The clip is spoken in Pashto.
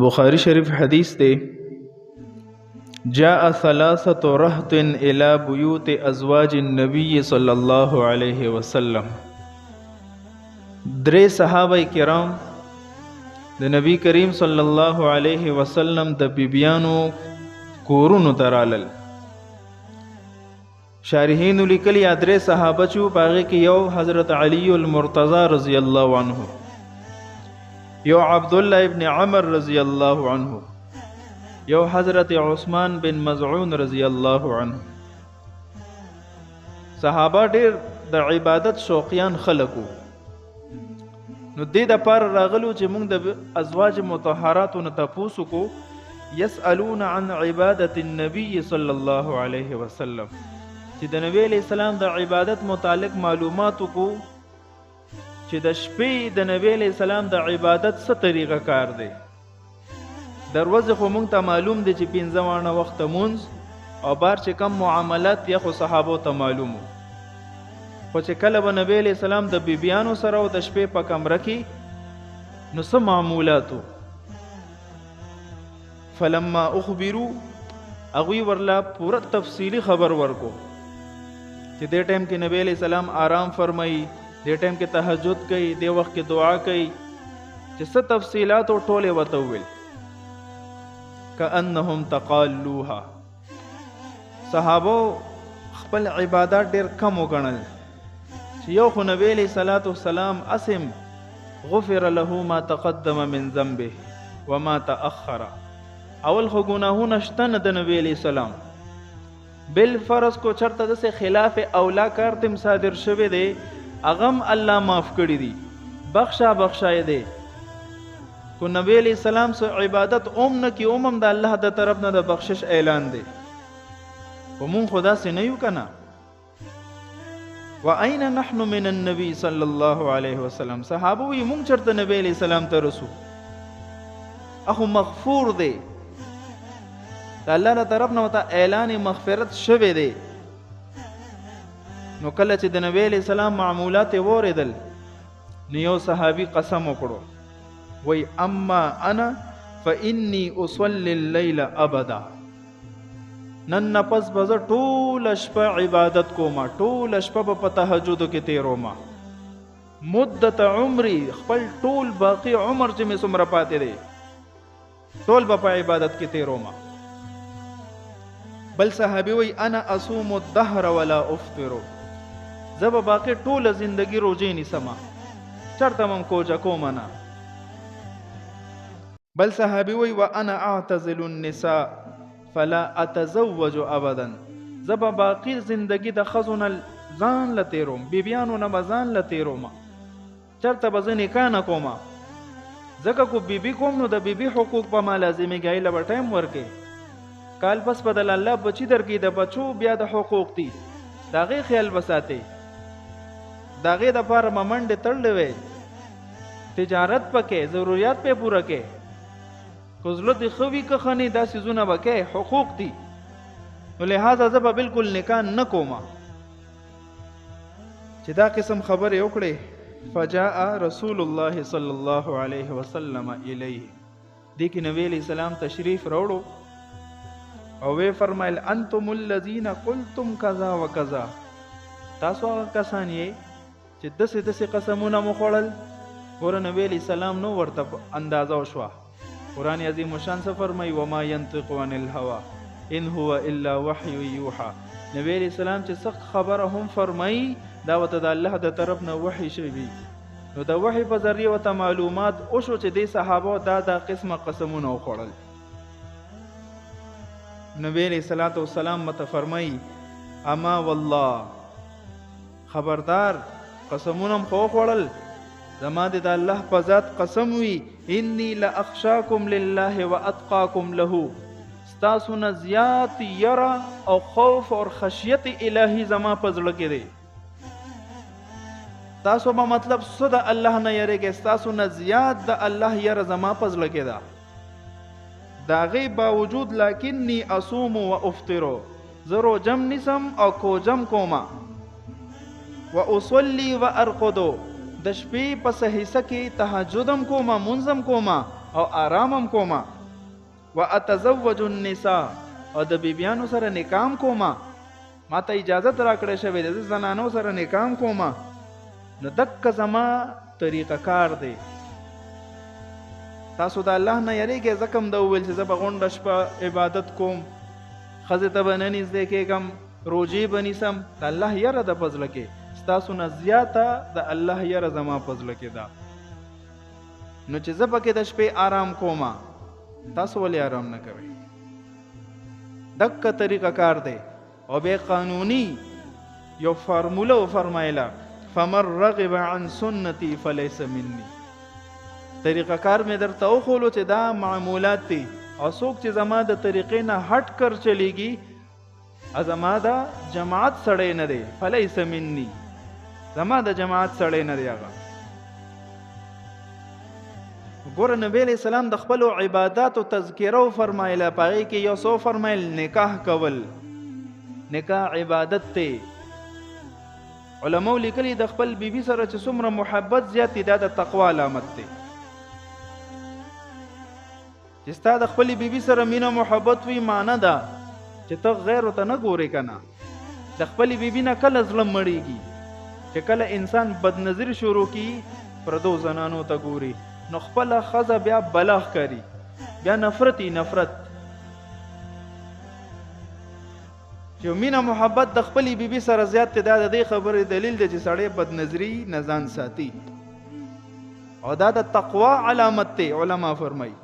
بخاری شریف حدیث دی جاء ثلاثة رهط الى بیوت ازواج النبی صلی الله علیه وسلم. درې صحابه کرام د نبی کریم صلی الله علیه وسلم د بیبیانو کورونو ترالل. شارحین لیکلی درې صحابه چې باغې کې یو حضرت علی المرتضی رضی الله عنه، یو عبد الله ابن عمر رضی الله عنه، یو حضرت عثمان بن مزعون رضی الله عنه. صحابه ډېر د عبادت شوقیان خلقو. نو دې د پاره راغلو چې موږ د ازواج مطهراتو نه تاسو کو يسألون عن عبادت النبي صلی الله علیه وسلم، چې د نبی علیہ السلام د عبادت متعلق معلوماتو کو چې د شپې د نبی علیہ السلام د عبادت څه طریقه کار دی. دروازه خو مونږ ته معلوم دی چې 15 وانه وخت مونږ او بار چې کم معاملات یا خو صحابو ته معلومو، خو چې کله به نبی علیہ السلام د بیبیانو سره او د شپې په کمره کې نو څه معمولاتو. فلما اخبروا اغوی ورلا پورا تفصیلی خبر ورکو چې دې ټیم کې نبی علیہ السلام آرام فرمایي، دې ټیم کې تهجد کوي، دې وخت کې دعا کوي، چې څه تفصیلات او ټوله وته ویل. کأنهم تقالوها. صحابو خپل عبادت ډېر کم وګڼل چې یو خو نبی علیہ الصلوۃ والسلام اسم غفر له ما تقدم من ذنبه وما تأخر. اول خو گناهونه شته نه د نبی علیہ السلام، بل فرض کو چرته د خلاف اولا کار تم صادر شوه دی اغم الله معاف کړی دی، بخشای دی. کو نبی علیہ السلام سو عبادت نه کی د الله د طرف نه د بخشش اعلان دی. و مون خدا سے نه یو کنه. و اين نحن من النبي صلی الله علیه وسلم. صحابه وی مون چرته نبی علیہ السلام ته رسو اخو مغفور دی، د الله تعالی طرف نه وته اعلان مغفرت شوه دی. نو کله چې د نبی علیہ السلام معمولات وریدل نو یو صحابي قسم وکړو، وی اما انا فانی اصلی اللیل ابدا. نن پس بز ټول شپه عبادت کوما، ټول شپه په تهجد کې تیروما، مدت عمری خپل ټول باقی عمر چې می څومره پاتې دی ټول په عبادت کې تیروما. بل صحابي وی انا اصوم الدهر ولا افطر. زب باقی ټول زندگی روزه نیسما، چرته مم کوجا کومنا. بل صحابي وی وانا اعتزل النساء فلا اتزوج ابدا. زب باقی زندگی د خزون ځان لتیروم، بیبیانو نه ځان لتیروم، چرته به زه نکاح نه کومه. ځکه کو بیبي کوم نو د بیبي حقوق په ما لازمي ګای له ټایم ورکې. کال پس بدل الله بچی درکې د بچو بیا د حقوق دي داغه خیال بساته، داغه د پاره ممنډ تړلې وي، تجارت پکې ضرورت په پوره کې کوزلو د خوي که خني دا سيزونه وکې حقوق دي. نو لہذا زه بالکل نکاح نه کومه. چې دا قسم خبره وکړي فجاء رسول الله صلی الله علیه وسلم الیه. دې کې نبی علیہ السلام تشریف راوړو او وی فرمایل انتم الذین قلتم کذا وکذا. تاسو هغه کسان یې چې دسه قسمونه مو خوړل. ور نبی علیہ السلام نو ورته اندازه وشوه. قرآن عظیم شان څه فرمایي وما ينطق عن الهوى ان هو الا وحي يوحى. نبی علیہ السلام چې څه خبره هم فرمایي دا وته د الله د طرف نه وحی شوی. نو د وحی په ذریعه وته معلومات او شو چې د صحابه دا قسمه قسمونه وخوړل. نبی علیہ الصلوۃ والسلام مت فرمایي اما والله خبردار قسمونه خو خوړل زما د الله په ذات قسم وی انی لاخشاکم لله واتقاکم له. ستاسو نه زیات یرا او خوف او خشیت الهی زما په زړه کې دی. تاسو به مطلب صد الله نه یریږئ، ستاسو نه زیات د الله یره زما په زړه کې ده. دا غي باوجود لکنی اصوم و افطر. زرو جم نسم او کو جم کوما و اصلي و ارقد. د شپې په حصہ کې تهجدم کوما، منظم کوما او آرامم کوما واتزوج النساء او د بیبیانو سره نکام کوما ما ته اجازت راکړې شوې ده د زنانو سره نکام کوما نو دک زما طریقه کار دی تاسو د الله نه یریږئ زکم د وویل چې زه به غونډه شپه عبادت کوم ښځې ته به نه نږدې کېږم روژې به نیسم د الله یره د په زړه کې ستاسو نه زیاته د الله یره زما په زړه کې ده نو چې زه پکې د شپې آرام کوم تاسو ولې آرام نه کوئ دک طریقه کار دی او بیا قانوني یو فارموله وفرمایله فمن رغب عن سنتي فليس مني طریقه کار مې درته وښولو چې دا معمولات دي او څوک چې زما د طریقې نه هټ کر چلیږي زما د جماعت سړی نه دی فلیس مني زما د جماعت سړی نه دی هغه ګوره نبی علیہ السلام د خپلو عباداتو تذکره فرمایله په هغې کې یو څو فرمایل نکاح کول نکاح عبادت دی علماو لیکلي د خپل بیبي سره چې څومره محبت زیات دی دا د تقوا علامت دی چې ستا د خپلې بیبي سره مینه محبت وي معنی ده چې ته غیرو ته نه ګورې که نه د خپلې بیبي نه کله زړه مړېږي چې کله انسان بدنظري شروع کړي پردو زنانو ته ګوري نو خپله ښځه بیا بلا ښکاري بیا نفرت نفرت چې مینه محبت د خپلې بیبي سره زیات دی دا د دې خبرې دلیل دی چې سړی بدنظري نه ځان ساتي او دا د تقوا علامت دی علما فرمایي